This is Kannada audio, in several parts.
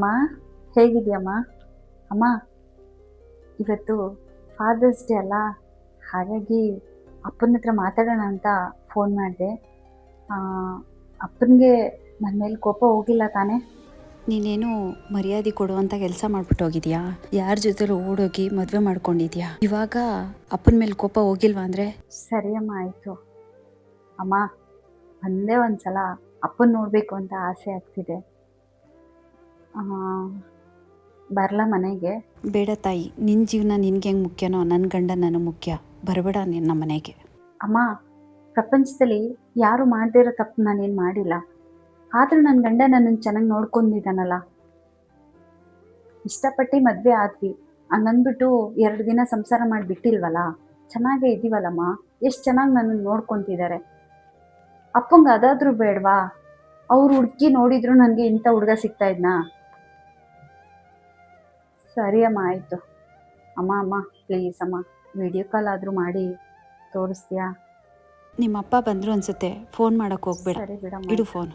ಅಮ್ಮ, ಹೇಗಿದೆಯಮ್ಮ? ಅಮ್ಮ, ಇವತ್ತು ಫಾದರ್ಸ್ ಡೇ ಅಲ್ಲ, ಹಾಗಾಗಿ ಅಪ್ಪನ ಹತ್ರ ಮಾತಾಡೋಣ ಅಂತ ಫೋನ್ ಮಾಡಿದೆ. ಅಪ್ಪನಿಗೆ ನನ್ನ ಮೇಲೆ ಕೋಪ ಹೋಗಿಲ್ಲ ತಾನೇ? ನೀನೇನು ಮರ್ಯಾದೆ ಕೊಡುವಂಥ ಕೆಲಸ ಮಾಡ್ಬಿಟ್ಟು ಹೋಗಿದ್ಯಾ? ಯಾರ ಜೊತೆಲೂ ಓಡೋಗಿ ಮದುವೆ ಮಾಡ್ಕೊಂಡಿದ್ಯಾ? ಇವಾಗ ಅಪ್ಪನ ಮೇಲೆ ಕೋಪ ಹೋಗಿಲ್ವಾ ಅಂದರೆ? ಸರಿ ಅಮ್ಮ, ಆಯಿತು. ಅಮ್ಮ, ಒಂದೇ ಒಂದು ಸಲ ಅಪ್ಪನ ನೋಡಬೇಕು ಅಂತ ಆಸೆ ಆಗ್ತಿದೆ. ಬರಲಾ ಮನೆಗೆ? ಬೇಡ ತಾಯಿ, ನಿನ್ನ ಜೀವನ ನಿನ್ಗೆ ಹೆಂಗೆ ಮುಖ್ಯನೋ ನನ್ನ ಗಂಡ ನನಗೆ ಮುಖ್ಯ. ಬರಬೇಡ ನಿನ್ನ ಮನೆಗೆ. ಅಮ್ಮ, ಪ್ರಪಂಚದಲ್ಲಿ ಯಾರು ಮಾಡದೇ ಇರೋ ತಪ್ಪು ನಾನೇನು ಮಾಡಿಲ್ಲ. ಆದರೂ ನನ್ನ ಗಂಡ ನನ್ನನ್ನು ಚೆನ್ನಾಗಿ ನೋಡ್ಕೊಂಡಿದ್ದಾನಲ್ಲ. ಇಷ್ಟಪಟ್ಟು ಮದುವೆ ಆದ್ವಿ, ಹಂಗಂದ್ಬಿಟ್ಟು 2 ದಿನ ಸಂಸಾರ ಮಾಡಿಬಿಟ್ಟಿಲ್ವಲ್ಲ. ಚೆನ್ನಾಗೇ ಇದ್ದೀವಲ್ಲಮ್ಮ. ಎಷ್ಟು ಚೆನ್ನಾಗಿ ನನ್ನನ್ನು ನೋಡ್ಕೊತಿದ್ದಾರೆ. ಅಪ್ಪಂಗೆ ಅದಾದರೂ ಬೇಡವಾ? ಅವ್ರು ಹುಡುಕಿ ನೋಡಿದ್ರು ನನಗೆ ಇಂಥ ಹುಡುಗ ಸಿಗ್ತಾ ಇದ್ನಾ? ಸರಿ ಅಮ್ಮ, ಆಯಿತು. ಅಮ್ಮ ಪ್ಲೀಸ್ ಅಮ್ಮ, ವಿಡಿಯೋ ಕಾಲ್ ಆದರೂ ಮಾಡಿ ತೋರಿಸ್ತೀಯಾ? ನಿಮ್ಮಪ್ಪ ಬಂದರು ಅನ್ಸುತ್ತೆ, ಫೋನ್ ಮಾಡೋಕ್ಕೆ ಹೋಗ್ಬೇಡ. ಸರಿ ಬಿಡಮ್ಮ. ಇಡು ಫೋನ್.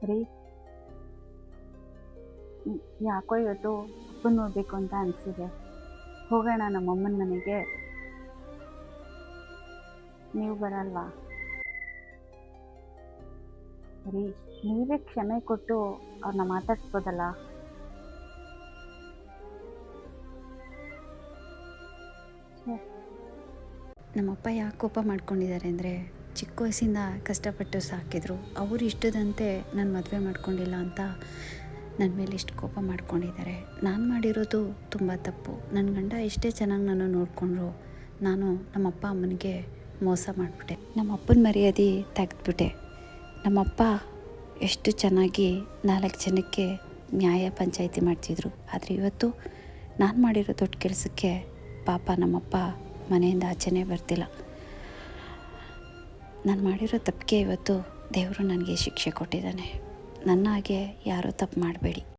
ರೀ, ಯಾಕೋ ಇವತ್ತು ಅಪ್ಪನ ನೋಡಬೇಕು ಅಂತ ಅನಿಸಿದೆ. ಹೋಗೋಣ ನಮ್ಮಮ್ಮನ ಮನೆಗೆ. ನೀವು ಬರಲ್ವಾ? ರೀ, ನೀವೇ ಕ್ಷಮೆ ಕೊಟ್ಟು ಅವ್ರನ್ನ ಮಾತಾಡ್ಸ್ಬೋದಲ್ಲ? ನಮ್ಮಪ್ಪ ಯಾಕೆ ಕೋಪ ಮಾಡ್ಕೊಂಡಿದ್ದಾರೆ ಅಂದರೆ, ಚಿಕ್ಕ ವಯಸ್ಸಿಂದ ಕಷ್ಟಪಟ್ಟು ಸಾಕಿದ್ರು. ಅವರು ಇಷ್ಟದಂತೆ ನಾನು ಮದುವೆ ಮಾಡ್ಕೊಂಡಿಲ್ಲ ಅಂತ ನನ್ನ ಮೇಲೆ ಇಷ್ಟು ಕೋಪ ಮಾಡ್ಕೊಂಡಿದ್ದಾರೆ. ನಾನು ಮಾಡಿರೋದು ತುಂಬ ತಪ್ಪು. ನನ್ನ ಗಂಡ ಎಷ್ಟೇ ಚೆನ್ನಾಗಿ ನಾನು ನೋಡಿಕೊಂಡ್ರು, ನಾನು ನಮ್ಮಪ್ಪ ಅಮ್ಮನಿಗೆ ಮೋಸ ಮಾಡಿಬಿಟ್ಟೆ. ನಮ್ಮಪ್ಪನ ಮರ್ಯಾದೆ ತೆಗೆದ್ಬಿಟ್ಟೆ. ನಮ್ಮಪ್ಪ ಎಷ್ಟು ಚೆನ್ನಾಗಿ 4 ಜನಕ್ಕೆ ನ್ಯಾಯ ಪಂಚಾಯಿತಿ ಮಾಡ್ತಿದ್ರು. ಆದರೆ ಇವತ್ತು ನಾನು ಮಾಡಿರೋ ದೊಡ್ಡ ಕೆಲಸಕ್ಕೆ ಪಾಪ ನಮ್ಮಪ್ಪ ಮನೆಯಿಂದ ಆಚೆನೇ ಬರ್ತಿಲ್ಲ. ನಾನು ಮಾಡಿರೋ ತಪ್ಪಿಗೆ ಇವತ್ತು ದೇವರು ನನಗೆ ಶಿಕ್ಷೆ ಕೊಟ್ಟಿದ್ದಾನೆ. ನನ್ನ ಹಾಗೆ ಯಾರೂ ತಪ್ಪು ಮಾಡಬೇಡಿ.